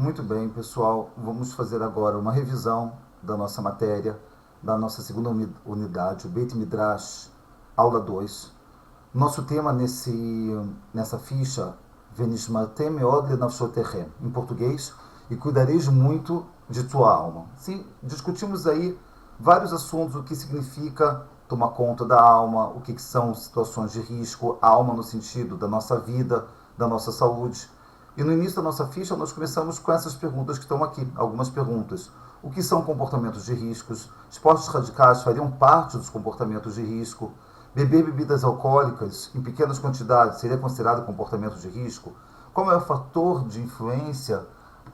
Muito bem, pessoal. Vamos fazer agora uma revisão da nossa matéria, da nossa segunda unidade, o Beit Midrash, aula 2. Nosso tema nessa ficha, Venishmatem meod lenafshotechem, em português, e cuidareis muito de tua alma. Sim, discutimos aí vários assuntos, o que significa tomar conta da alma, o que são situações de risco, a alma no sentido da nossa vida, da nossa saúde. E no início da nossa ficha nós começamos com essas perguntas que estão aqui, algumas perguntas. O que são comportamentos de riscos? Esportes radicais fariam parte dos comportamentos de risco? Beber bebidas alcoólicas em pequenas quantidades seria considerado comportamento de risco? Qual é o fator de influência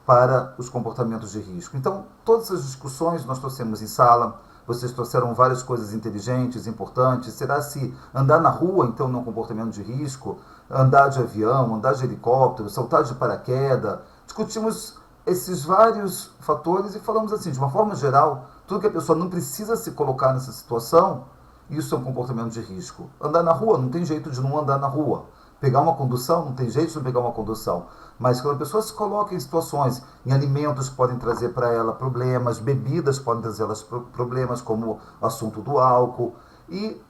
para os comportamentos de risco? Então, todas essas discussões nós trouxemos em sala. Vocês trouxeram várias coisas inteligentes, importantes. Será se andar na rua, então, não é um comportamento de risco? Andar de avião, andar de helicóptero, saltar de paraquedas? Discutimos esses vários fatores e falamos assim, de uma forma geral, tudo que a pessoa não precisa se colocar nessa situação, isso é um comportamento de risco. Andar na rua, não tem jeito de não andar na rua. Pegar uma condução, não tem jeito de não pegar uma condução. Mas quando a pessoa se coloca em situações, em alimentos que podem trazer para ela problemas, bebidas podem trazer elas problemas, como o assunto do álcool. E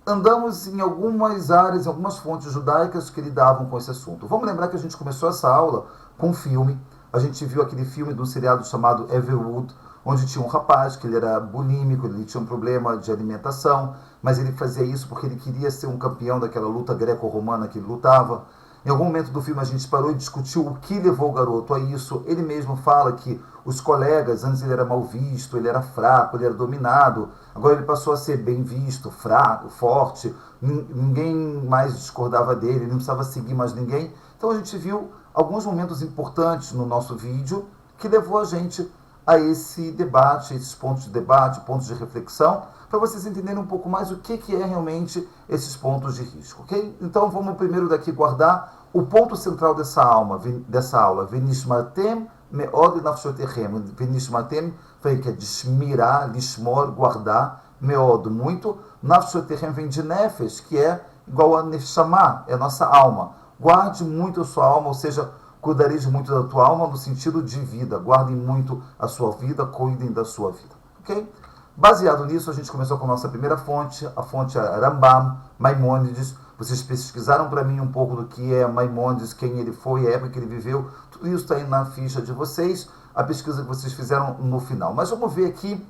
andamos em algumas áreas, em algumas fontes judaicas que lidavam com esse assunto. Vamos lembrar que a gente começou essa aula com um filme. A gente viu aquele filme de um seriado chamado Everwood, onde tinha um rapaz que ele era bulímico, ele tinha um problema de alimentação, mas ele fazia isso porque ele queria ser um campeão daquela luta greco-romana que ele lutava. Em algum momento do filme a gente parou e discutiu o que levou o garoto a isso. Ele mesmo fala que os colegas, antes ele era mal visto, ele era fraco, ele era dominado. Agora ele passou a ser bem visto, fraco, forte. Ninguém mais discordava dele, ele não precisava seguir mais ninguém. Então a gente viu alguns momentos importantes no nosso vídeo que levou a gente a esse debate, esses pontos de debate, pontos de reflexão, para vocês entenderem um pouco mais o que é realmente esses pontos de risco, ok? Então vamos primeiro daqui guardar o ponto central dessa aula, Venishmatem meod nafshotechem. Venishmatem foi que é de shmirah, lishmor, guardar, meod, muito, nafshotechem vem de nefesh, que é igual a nefshamah, é a nossa alma. Guarde muito a sua alma, ou seja, cuidareis muito da tua alma no sentido de vida. Guardem muito a sua vida, cuidem da sua vida. Ok? Baseado nisso, a gente começou com a nossa primeira fonte, a fonte Rambam, Maimônides. Vocês pesquisaram para mim um pouco do que é Maimônides, quem ele foi, a época que ele viveu. Tudo isso está aí na ficha de vocês, a pesquisa que vocês fizeram no final. Mas vamos ver aqui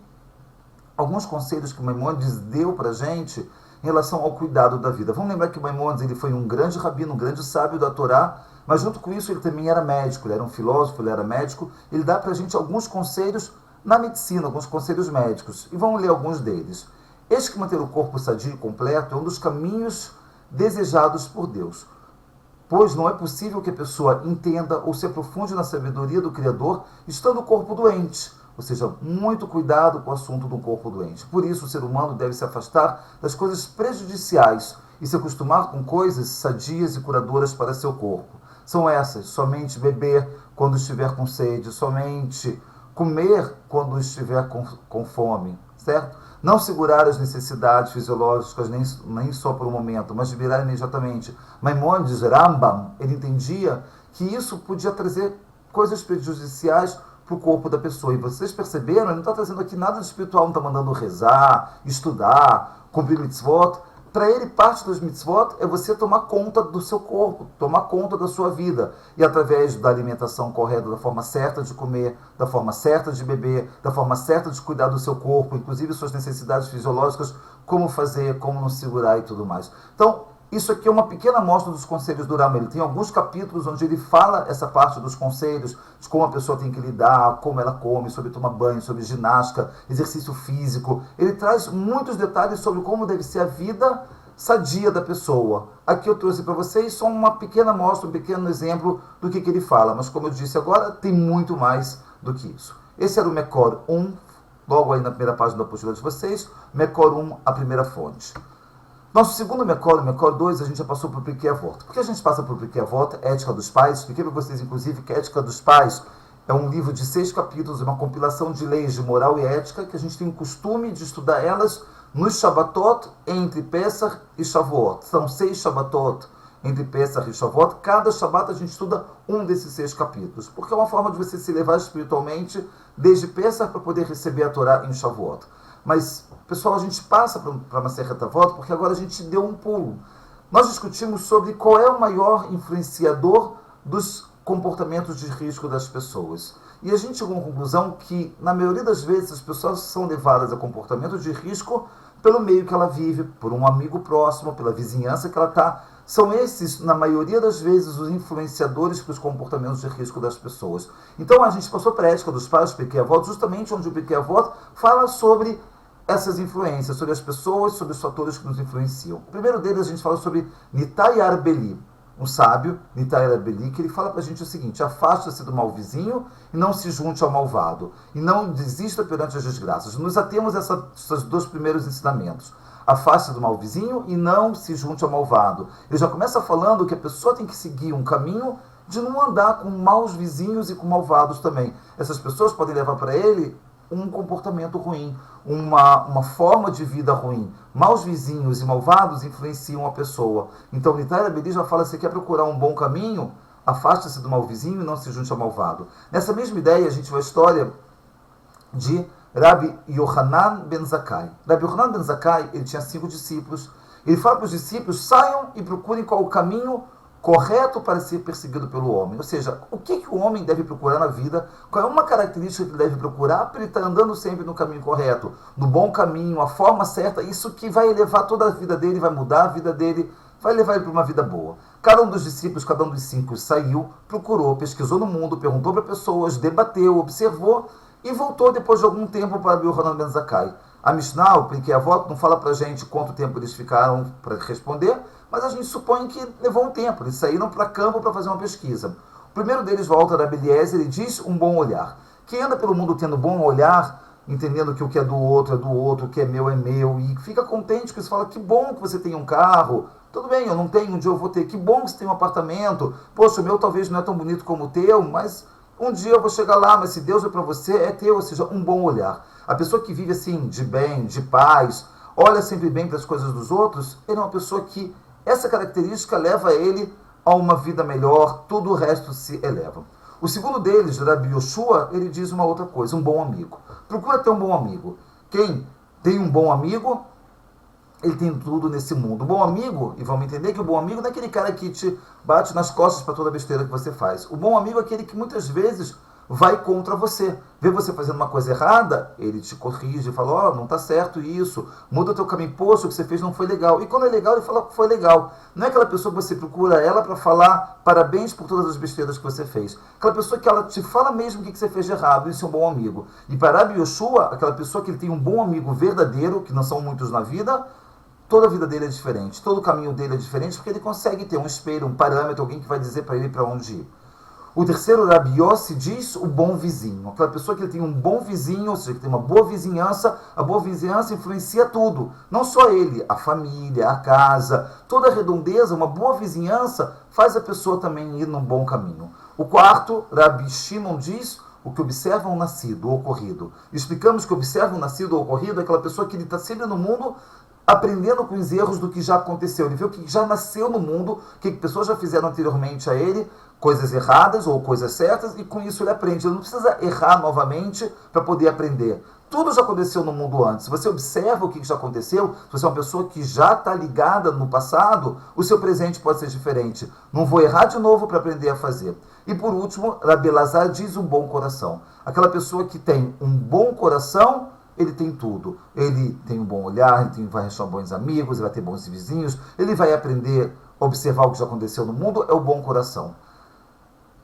alguns conselhos que Maimônides deu para a gente em relação ao cuidado da vida. Vamos lembrar que Maimônides ele foi um grande rabino, um grande sábio da Torá, mas junto com isso ele também era médico, ele era um filósofo, ele era médico. Ele dá para a gente alguns conselhos na medicina, alguns conselhos médicos. E vamos ler alguns deles. Eis que manter o corpo sadio e completo é um dos caminhos desejados por Deus, pois não é possível que a pessoa entenda ou se aprofunde na sabedoria do Criador estando o corpo doente. Ou seja, muito cuidado com o assunto do corpo doente. Por isso, o ser humano deve se afastar das coisas prejudiciais e se acostumar com coisas sadias e curadoras para seu corpo. São essas: somente beber quando estiver com sede, somente comer quando estiver com fome, certo? Não segurar as necessidades fisiológicas nem só por um momento, mas liberar imediatamente. Maimônides, Rambam, ele entendia que isso podia trazer coisas prejudiciais para o corpo da pessoa. E vocês perceberam, ele não está trazendo aqui nada de espiritual, não está mandando rezar, estudar, cumprir mitzvot. Para ele, parte dos mitzvot é você tomar conta do seu corpo, tomar conta da sua vida. E através da alimentação correta, da forma certa de comer, da forma certa de beber, da forma certa de cuidar do seu corpo, inclusive suas necessidades fisiológicas, como fazer, como não segurar e tudo mais. Então, isso aqui é uma pequena amostra dos conselhos do Rambam. Ele tem alguns capítulos onde ele fala essa parte dos conselhos, de como a pessoa tem que lidar, como ela come, sobre tomar banho, sobre ginástica, exercício físico. Ele traz muitos detalhes sobre como deve ser a vida sadia da pessoa. Aqui eu trouxe para vocês só uma pequena amostra, um pequeno exemplo do que ele fala. Mas como eu disse agora, tem muito mais do que isso. Esse era o Mekor 1, logo aí na primeira página da apostila de vocês. Mekor 1, a primeira fonte. Nosso segundo Mekor, o Mekor 2, a gente já passou por Pirkei Avot. Por que a gente passa por Pirkei Avot? Ética dos Pais. Expliquei para vocês, inclusive, que Ética dos Pais é um livro de 6 capítulos, uma compilação de leis de moral e ética, que a gente tem o costume de estudar elas nos Shabbatot, entre Pesach e Shavuot. São 6 Shabbatot entre Pesach e Shavuot, cada Shabbat a gente estuda um desses 6 capítulos, porque é uma forma de você se levar espiritualmente desde Pesach para poder receber a Torá em Shavuot. Mas, pessoal, a gente passa para Masechet Avot porque agora a gente deu um pulo. Nós discutimos sobre qual é o maior influenciador dos comportamentos de risco das pessoas. E a gente chegou à conclusão que, na maioria das vezes, as pessoas são levadas a comportamentos de risco pelo meio que ela vive, por um amigo próximo, pela vizinhança que ela está. São esses, na maioria das vezes, os influenciadores para os comportamentos de risco das pessoas. Então, a gente passou para a ética dos pais, Pirkei Avot, justamente onde o Pirkei Avot fala sobre essas influências, sobre as pessoas, sobre os fatores que nos influenciam. O primeiro deles, a gente fala sobre Nitai Arbeli, um sábio, Nitai Arbeli, que ele fala para a gente o seguinte: afasta-se do mau vizinho e não se junte ao malvado, e não desista perante as desgraças. Nos atemos a esses 2 primeiros ensinamentos. Afaste do mau vizinho e não se junte ao malvado. Ele já começa falando que a pessoa tem que seguir um caminho de não andar com maus vizinhos e com malvados também. Essas pessoas podem levar para ele um comportamento ruim, uma forma de vida ruim. Maus vizinhos e malvados influenciam a pessoa. Então, Nitai Arbeli já fala: se quer procurar um bom caminho, afaste-se do mau vizinho e não se junte ao malvado. Nessa mesma ideia, a gente vê a história de Rabbi Yohanan ben Zakkai. Rabbi Yohanan ben Zakkai, ele tinha 5 discípulos. Ele fala para os discípulos: saiam e procurem qual o caminho correto para ser perseguido pelo homem. Ou seja, o que o homem deve procurar na vida, qual é uma característica que ele deve procurar para ele estar andando sempre no caminho correto, no bom caminho, a forma certa, isso que vai elevar toda a vida dele, vai mudar a vida dele, vai levar ele para uma vida boa. Cada um dos discípulos, cada um dos 5 saiu, procurou, pesquisou no mundo, perguntou para pessoas, debateu, observou e voltou depois de algum tempo para Yohanan ben Zakkai. A Mishnah, o Pirkei Avot, não fala para a gente quanto tempo eles ficaram para responder, mas a gente supõe que levou um tempo. Eles saíram para campo para fazer uma pesquisa. O primeiro deles volta a Rabbi Eliezer e diz: um bom olhar. Quem anda pelo mundo tendo bom olhar, entendendo que o que é do outro, o que é meu, e fica contente que você fala: que bom que você tem um carro, tudo bem, eu não tenho, um dia eu vou ter, que bom que você tem um apartamento, poxa, o meu talvez não é tão bonito como o teu, mas um dia eu vou chegar lá, mas se Deus é para você, é teu, ou seja, um bom olhar. A pessoa que vive assim, de bem, de paz, olha sempre bem para as coisas dos outros, ele é uma pessoa que essa característica leva ele a uma vida melhor, tudo o resto se eleva. O segundo deles, Rabbi Yoshua, ele diz uma outra coisa: um bom amigo. Procura ter um bom amigo. Quem tem um bom amigo, ele tem tudo nesse mundo. O bom amigo, e vamos entender que o bom amigo não é aquele cara que te bate nas costas para toda a besteira que você faz. O bom amigo é aquele que muitas vezes vai contra você. Vê você fazendo uma coisa errada, ele te corrige, fala: ó, não está certo isso, muda o teu caminho, poxa, o que você fez não foi legal. E quando é legal, ele fala que foi legal. Não é aquela pessoa que você procura ela para falar parabéns por todas as besteiras que você fez. Aquela pessoa que ela te fala mesmo o que você fez de errado, isso é um bom amigo. E para Rabbi Yoshua, aquela pessoa que ele tem um bom amigo verdadeiro, que não são muitos na vida, toda a vida dele é diferente, todo o caminho dele é diferente, porque ele consegue ter um espelho, um parâmetro, alguém que vai dizer para ele para onde ir. O terceiro, Rabbi Yossi, diz o bom vizinho. Aquela pessoa que tem um bom vizinho, ou seja, que tem uma boa vizinhança, a boa vizinhança influencia tudo. Não só ele, a família, a casa, toda a redondeza, uma boa vizinhança faz a pessoa também ir num bom caminho. O quarto, Rabbi Shimon diz o que observa um nascido ou ocorrido. Explicamos que observa um nascido ou ocorrido é aquela pessoa que ele está sempre no mundo aprendendo com os erros do que já aconteceu. Ele vê o que já nasceu no mundo, o que pessoas já fizeram anteriormente a ele, coisas erradas ou coisas certas, e com isso ele aprende. Ele não precisa errar novamente para poder aprender. Tudo já aconteceu no mundo antes. Se você observa o que já aconteceu, se você é uma pessoa que já está ligada no passado, o seu presente pode ser diferente. Não vou errar de novo para aprender a fazer. E por último, Rabbi Elazar diz um bom coração. Aquela pessoa que tem um bom coração, ele tem tudo. Ele tem um bom olhar, ele vai achar bons amigos, ele vai ter bons vizinhos, ele vai aprender a observar o que já aconteceu no mundo, é o bom coração.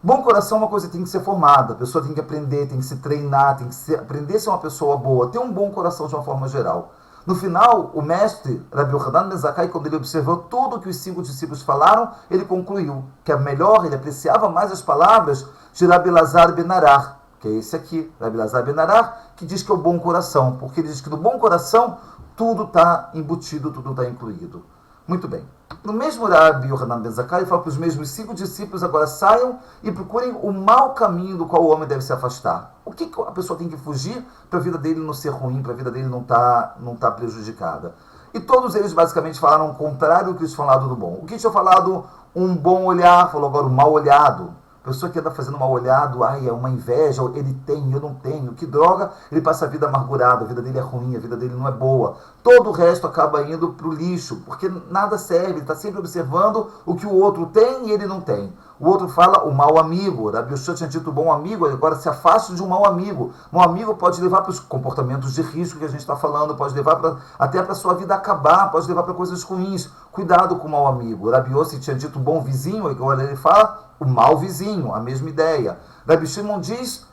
Bom coração é uma coisa que tem que ser formada, a pessoa tem que aprender, tem que se treinar, tem que aprender a ser uma pessoa boa, ter um bom coração de uma forma geral. No final, o mestre, Rabbi Yohanan ben Zakkai, quando ele observou tudo que os 5 discípulos falaram, ele concluiu que é melhor, ele apreciava mais as palavras de Rabbi Elazar ben Arah, que é esse aqui, Rabbi Elazar ben Arah, que diz que é o bom coração, porque ele diz que no bom coração tudo está embutido, tudo está incluído. Muito bem. No mesmo Rabbi Yohanan ben Zakkai, ele fala para os mesmos 5 discípulos: agora saiam e procurem o mau caminho do qual o homem deve se afastar. O que a pessoa tem que fugir para a vida dele não ser ruim, para a vida dele não tá prejudicada. E todos eles basicamente falaram o contrário do que eles falaram do bom. O que tinha falado um bom olhar, falou agora o mal olhado. Pessoa que anda fazendo mal olhado, ai, é uma inveja, ele tem, eu não tenho, que droga, ele passa a vida amargurado, a vida dele é ruim, a vida dele não é boa. Todo o resto acaba indo pro lixo, porque nada serve, ele está sempre observando o que o outro tem e ele não tem. O outro fala o mau amigo, Rabi Yoshua tinha dito bom amigo, agora se afaste de um mau amigo. Um amigo pode levar para os comportamentos de risco que a gente está falando, pode levar até para a sua vida acabar, pode levar para coisas ruins. Cuidado com o mau amigo. Rabi Yossi tinha dito bom vizinho, agora ele fala o mau vizinho, a mesma ideia. Rabi Shimon diz,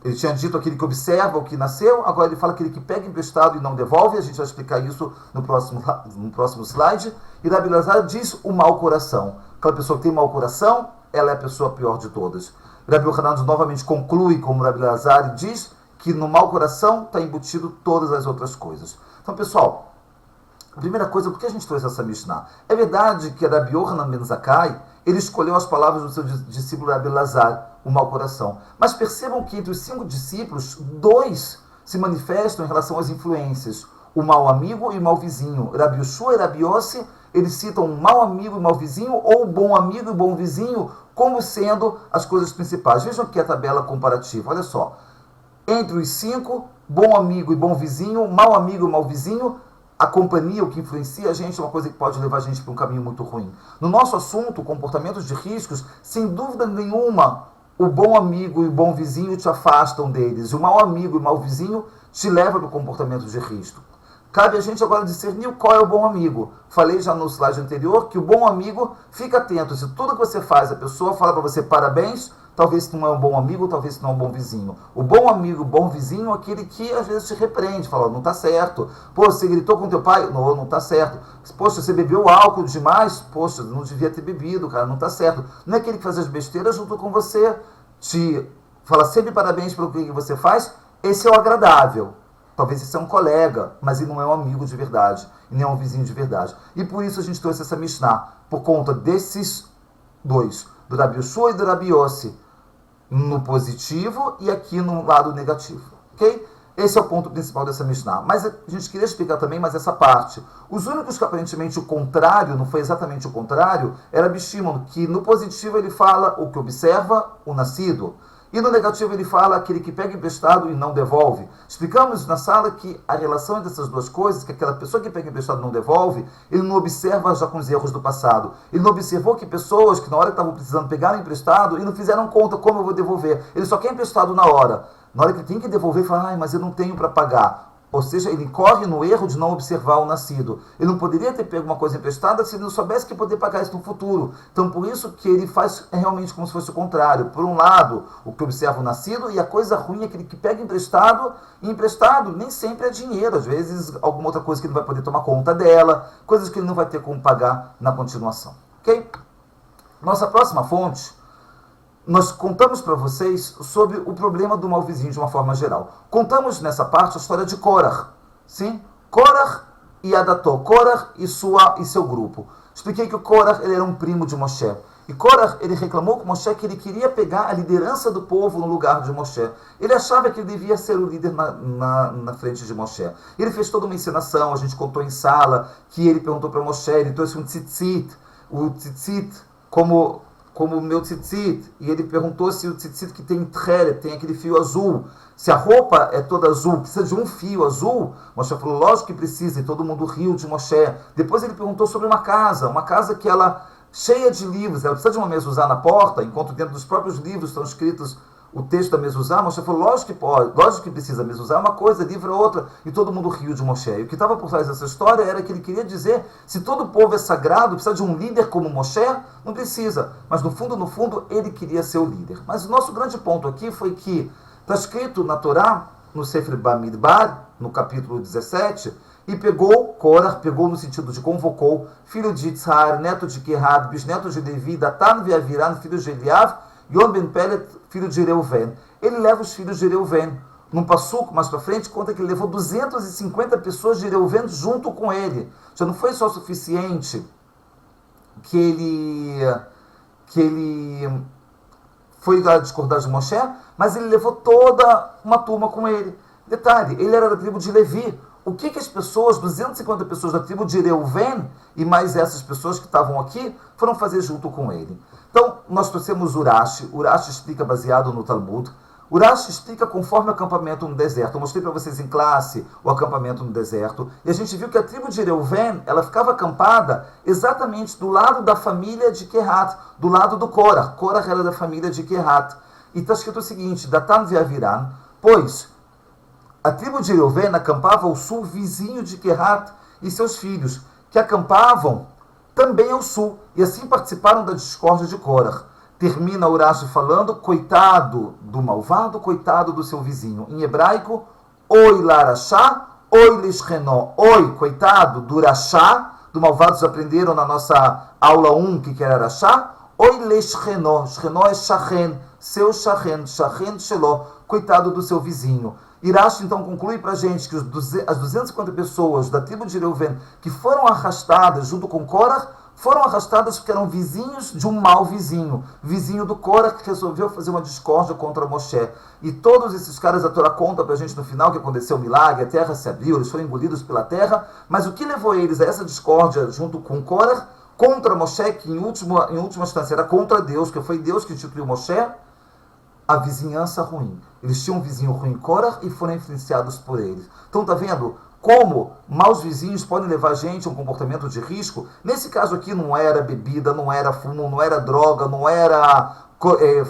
ele tinha dito aquele que observa o que nasceu, agora ele fala aquele que pega emprestado e não devolve, a gente vai explicar isso no próximo slide. E Rabi Lazar diz o mau coração. Aquela pessoa que tem mau coração, ela é a pessoa pior de todas. Rabi Yohanan novamente conclui, como Rabi Lazar diz, que no mau coração está embutido todas as outras coisas. Então, pessoal, a primeira coisa, por que a gente trouxe essa Mishnah? É verdade que Rabi Yohanan ben Zakkai, ele escolheu as palavras do seu discípulo Rabi Lazar, o mau coração. Mas percebam que entre os 5 discípulos, 2 se manifestam em relação às influências. O mau amigo e o mau vizinho. Rabi Yoshua e Rabi Yossi, eles citam o mau amigo e o mau vizinho, ou o bom amigo e o bom vizinho, como sendo as coisas principais. Vejam aqui a tabela comparativa. Olha só. Entre os 5, bom amigo e bom vizinho, mau amigo e mau vizinho, a companhia, o que influencia a gente, é uma coisa que pode levar a gente para um caminho muito ruim. No nosso assunto, comportamentos de riscos, sem dúvida nenhuma, o bom amigo e o bom vizinho te afastam deles. O mau amigo e o mau vizinho te levam para o comportamento de risco. Cabe a gente agora discernir qual é o bom amigo. Falei já no slide anterior que o bom amigo, fica atento. Se tudo que você faz, a pessoa fala para você parabéns, talvez não é um bom amigo, talvez não é um bom vizinho. O bom amigo, o bom vizinho, é aquele que às vezes te repreende, fala, não está certo. Pô, você gritou com teu pai? Não está certo. Poxa, você bebeu álcool demais? Poxa, não devia ter bebido, cara, não está certo. Não é aquele que faz as besteiras junto com você, te fala sempre parabéns pelo que você faz. Esse é o agradável. Talvez esse é um colega, mas ele não é um amigo de verdade, e nem é um vizinho de verdade. E por isso a gente trouxe essa Mishnah, por conta desses 2, do Rabi Yoshua e do Rabi Yossi, no positivo e aqui no lado negativo. Ok? Esse é o ponto principal dessa Mishnah. Mas a gente queria explicar também mais essa parte. Os únicos que aparentemente o contrário, não foi exatamente o contrário, era Rabi Shimon, que no positivo ele fala o que observa, o nascido. E no negativo ele fala aquele que pega emprestado e não devolve. Explicamos na sala que a relação entre essas duas coisas, que aquela pessoa que pega emprestado e não devolve, ele não observa já com os erros do passado. Ele não observou que pessoas que na hora que estavam precisando pegaram emprestado e não fizeram conta como eu vou devolver. Ele só quer emprestado na hora. Na hora que ele tem que devolver, ele fala, mas eu não tenho para pagar. Ou seja, ele corre no erro de não observar o nascido. Ele não poderia ter pego uma coisa emprestada se ele não soubesse que poderia pagar isso no futuro. Então, por isso que ele faz realmente como se fosse o contrário. Por um lado, o que observa o nascido, e a coisa ruim é aquele que pega emprestado, e emprestado nem sempre é dinheiro. Às vezes, alguma outra coisa que ele não vai poder tomar conta dela, coisas que ele não vai ter como pagar na continuação. Ok? Nossa próxima fonte, nós contamos para vocês sobre o problema do mau vizinho de uma forma geral. Contamos nessa parte a história de Korah. Sim? Korah e Adató. Korah e seu grupo. Expliquei que o Korah ele era um primo de Moshe. E Korah ele reclamou com Moshe que ele queria pegar a liderança do povo no lugar de Moshe. Ele achava que ele devia ser o líder na frente de Moshe. Ele fez toda uma encenação, a gente contou em sala, que ele perguntou para Moshe, ele trouxe um tzitzit, o tzitzit como o meu tzitzit, e ele perguntou se o tzitzit que tem tcheret, tem aquele fio azul, se a roupa é toda azul, precisa de um fio azul? Moshe falou, lógico que precisa, e todo mundo riu de Moshe. Depois ele perguntou sobre uma casa que ela, cheia de livros, ela precisa de uma mezuzá na porta, enquanto dentro dos próprios livros estão escritos o texto da mezuzá. Moshe falou, lógico que pode, lógico que precisa, mezuzá é uma coisa, livro é outra, e todo mundo riu de Moshe. E o que estava por trás dessa história era que ele queria dizer, se todo o povo é sagrado, precisa de um líder como Moshe? Não precisa, mas no fundo, ele queria ser o líder. Mas o nosso grande ponto aqui foi que está escrito na Torá, no Sefer Bamidbar, no capítulo 17, e Korah pegou no sentido de convocou, filho de Itzhar, neto de Kehat, bisneto de Levi, Datan Veaviran, filho de Eliav, Yon ben Pelet, filho de Reuven. Ele leva os filhos de Reuven. Num passuco mais para frente, conta que ele levou 250 pessoas de Reuven junto com ele. Já não foi só suficiente que ele foi lá discordar de Moshe, mas ele levou toda uma turma com ele. Detalhe, ele era da tribo de Levi. o que as pessoas, 250 pessoas da tribo de Reuven, e mais essas pessoas que estavam aqui, foram fazer junto com ele. Então, nós trouxemos Urashi. Urashi explica baseado no Talmud. Urashi explica conforme o acampamento no deserto. Eu mostrei para vocês em classe o acampamento no deserto. E a gente viu que a tribo de Reuven, ela ficava acampada exatamente do lado da família de Kehat, do lado do Korah. Korah era da família de Kehat. E está escrito o seguinte, Datan ve'Aviran, pois a tribo de Reuven acampava ao sul, vizinho de Kehat e seus filhos, que acampavam também ao sul, e assim participaram da discórdia de Korah. Termina Urashi falando, coitado do malvado, coitado do seu vizinho. Em hebraico, oi larachá, oi lishrenó. Oi, coitado do rachá, do malvado, vocês aprenderam na nossa aula 1 que era rachá. Oi lishrenó, shrenó é shachen, seu shachen, shachen sheló, coitado do seu vizinho. Urashi então conclui para a gente que as 250 pessoas da tribo de Reuven que foram arrastadas junto com Korah, foram arrastadas porque eram vizinhos de um mau vizinho, vizinho do Korah, que resolveu fazer uma discórdia contra Moshe. E todos esses caras, a Torá conta para a gente no final que aconteceu o milagre, a terra se abriu, eles foram engolidos pela terra, mas o que levou eles a essa discórdia junto com Korah, contra Moshe, que em última instância era contra Deus, que foi Deus que instituiu Moshe? A vizinhança ruim. Eles tinham um vizinho ruim, Korah, e foram influenciados por eles. Então, tá vendo como maus vizinhos podem levar a gente a um comportamento de risco? Nesse caso aqui não era bebida, não era fumo, não era droga, não era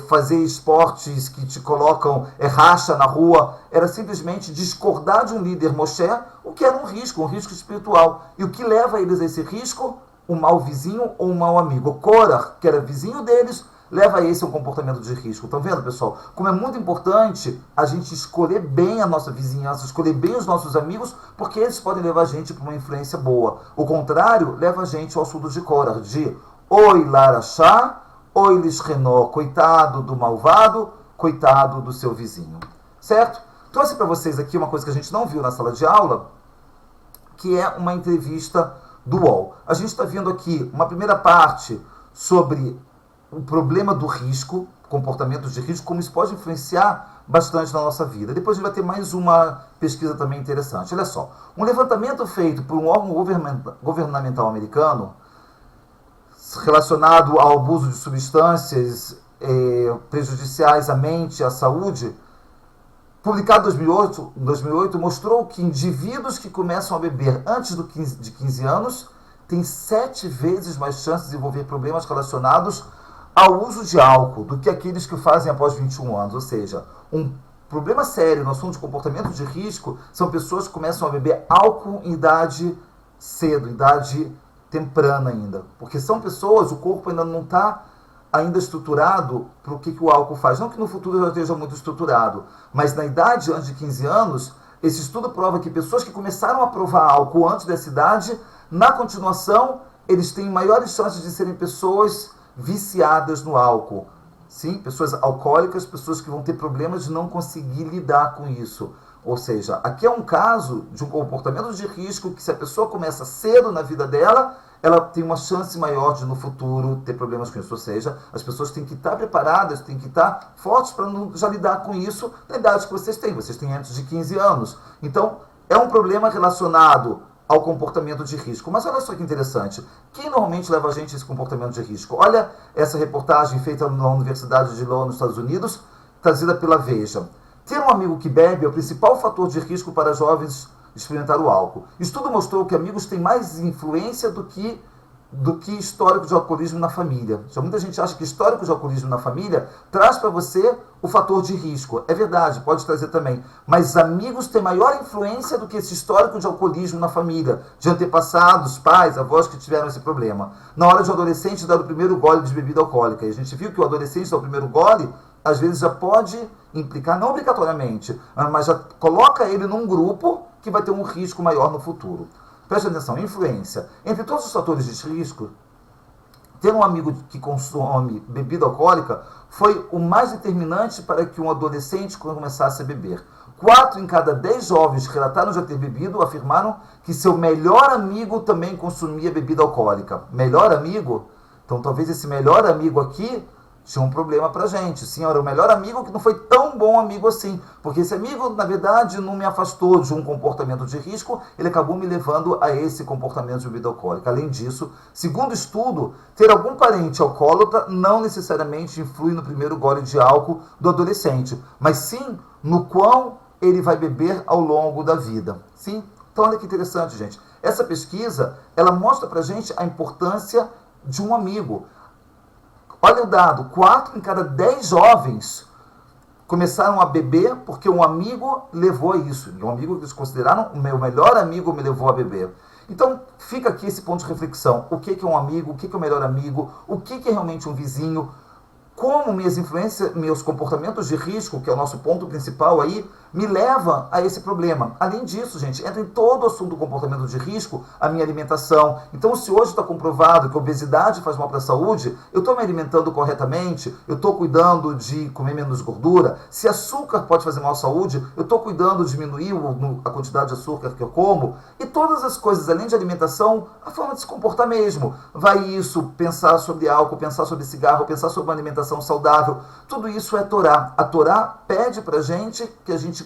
fazer esportes que te colocam racha na rua, era simplesmente discordar de um líder Moshe, o que era um risco espiritual. E o que leva eles a esse risco? Um mau vizinho ou um mau amigo. Korah, que era vizinho deles, leva esse a um comportamento de risco. Estão vendo, pessoal? Como é muito importante a gente escolher bem a nossa vizinhança, escolher bem os nossos amigos, porque eles podem levar a gente para uma influência boa. O contrário leva a gente ao assunto de Korah, de oi larachá, oi lishrenó, coitado do malvado, coitado do seu vizinho. Certo? Trouxe para vocês aqui uma coisa que a gente não viu na sala de aula, que é uma entrevista do UOL. A gente está vendo aqui uma primeira parte sobre o problema do risco, comportamentos de risco, como isso pode influenciar bastante na nossa vida. Depois a gente vai ter mais uma pesquisa também interessante. Olha só, um levantamento feito por um órgão governamental americano relacionado ao abuso de substâncias prejudiciais à mente e à saúde, publicado em 2008, mostrou que indivíduos que começam a beber antes de 15 anos têm 7 vezes mais chances de desenvolver problemas relacionados ao uso de álcool do que aqueles que o fazem após 21 anos. Ou seja, um problema sério no assunto de comportamento de risco são pessoas que começam a beber álcool em idade cedo, idade temprana ainda. Porque são pessoas, o corpo ainda não está ainda estruturado para o que o álcool faz. Não que no futuro já esteja muito estruturado, mas na idade antes de 15 anos, esse estudo prova que pessoas que começaram a provar álcool antes dessa idade, na continuação, eles têm maiores chances de serem pessoas viciadas no álcool. Sim, pessoas alcoólicas, pessoas que vão ter problemas de não conseguir lidar com isso. Ou seja, aqui é um caso de um comportamento de risco que se a pessoa começa cedo na vida dela, ela tem uma chance maior de no futuro ter problemas com isso. Ou seja, as pessoas têm que estar preparadas, têm que estar fortes para já lidar com isso na idade que vocês têm. Vocês têm antes de 15 anos. Então, é um problema relacionado ao comportamento de risco. Mas olha só que interessante. Quem normalmente leva a gente a esse comportamento de risco? Olha essa reportagem feita na Universidade de Iowa, nos Estados Unidos, trazida pela Veja. Ter um amigo que bebe é o principal fator de risco para jovens experimentar o álcool. Estudo mostrou que amigos têm mais influência do que histórico de alcoolismo na família. Já muita gente acha que histórico de alcoolismo na família traz para você o fator de risco. É verdade, pode trazer também. Mas amigos têm maior influência do que esse histórico de alcoolismo na família, de antepassados, pais, avós que tiveram esse problema. Na hora de um adolescente dar o primeiro gole de bebida alcoólica, e a gente viu que o adolescente dar o primeiro gole, às vezes já pode implicar, não obrigatoriamente, mas já coloca ele num grupo que vai ter um risco maior no futuro. Preste atenção, influência. Entre todos os fatores de risco, ter um amigo que consome bebida alcoólica foi o mais determinante para que um adolescente começasse a beber. 4 em cada 10 jovens que relataram já ter bebido afirmaram que seu melhor amigo também consumia bebida alcoólica. Melhor amigo? Então talvez esse melhor amigo aqui tinha um problema pra gente. Sim, era o melhor amigo que não foi tão bom amigo assim. Porque esse amigo, na verdade, não me afastou de um comportamento de risco, ele acabou me levando a esse comportamento de bebida alcoólica. Além disso, segundo estudo, ter algum parente alcoólatra não necessariamente influi no primeiro gole de álcool do adolescente, mas sim no quão ele vai beber ao longo da vida. Sim? Então, olha que interessante, gente. Essa pesquisa, ela mostra pra gente a importância de um amigo. Olha o dado, 4 em cada 10 jovens começaram a beber porque um amigo levou a isso. Um amigo que eles consideraram o meu melhor amigo me levou a beber. Então, fica aqui esse ponto de reflexão. O que é um amigo? O que é o melhor amigo? O que é realmente um vizinho? Como minhas influências, meus comportamentos de risco, que é o nosso ponto principal aí, me levam a esse problema. Além disso, gente, entra em todo o assunto do comportamento de risco a minha alimentação. Então, se hoje está comprovado que a obesidade faz mal para a saúde, eu estou me alimentando corretamente, eu estou cuidando de comer menos gordura. Se açúcar pode fazer mal à saúde, eu estou cuidando de diminuir a quantidade de açúcar que eu como. E todas as coisas, além de alimentação, a forma de se comportar mesmo. Vai isso, pensar sobre álcool, pensar sobre cigarro, pensar sobre uma alimentação saudável, tudo isso é Torá. A Torá pede pra gente que a gente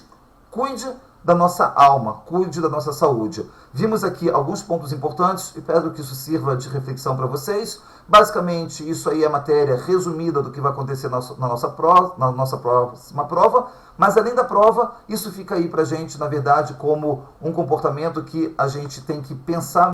cuide da nossa alma, cuide da nossa saúde. Vimos aqui alguns pontos importantes e espero que isso sirva de reflexão para vocês. Basicamente, isso aí é a matéria resumida do que vai acontecer na nossa próxima prova, mas além da prova, isso fica aí pra gente, na verdade, como um comportamento que a gente tem que pensar